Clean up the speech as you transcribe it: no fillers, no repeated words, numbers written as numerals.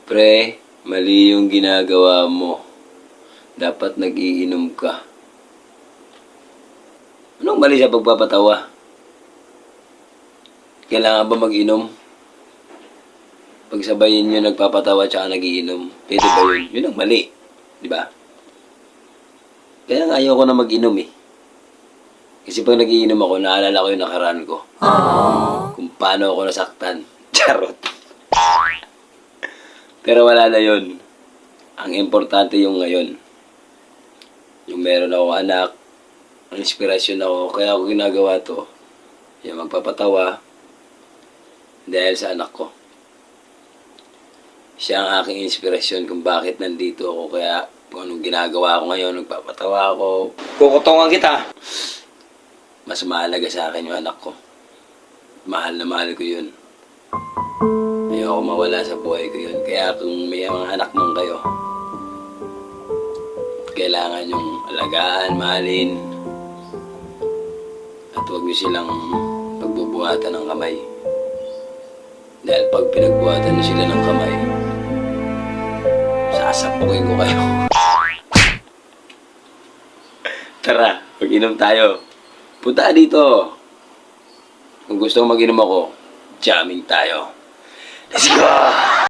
Pre, mali yung ginagawa mo. Dapat nag-iinom ka. Anong mali sa pagpapatawa? Kailangan ba mag-inom? Pagsabayin nyo nagpapatawa tsaka nag-iinom. Pwede ba yun? Yun ang mali. Di ba? Kaya nga ayoko na mag-inom eh. Kasi pag nag-iinom ako, naalala ko yung nakaraan ko. Kung paano ako nasaktan. Charot. Pero wala na yun. Ang importante yung ngayon. Yung meron ako anak, ang inspirasyon ako, kaya ako ginagawa to. Yung magpapatawa dahil sa anak ko. Siya ang aking inspirasyon kung bakit nandito ako, kaya kung anong ginagawa ko ngayon, nagpapatawa ako. Kukutongan kita! Mas mahalaga sa akin yung anak ko. Mahal na mahal ko yun. Ayoko mawala sa buhay ko yun. Kaya kung may mga anak mong kayo, kailangan yung alagaan, mahalin, at huwag niyo silang pagbubuhatan ng kamay. Dahil pag pinagbuhatan niyo sila ng kamay, sasapukin ko kayo. Tara, mag-inom tayo. Punta dito. Kung gusto mong mag-inom ako, jamming tayo. Let's go!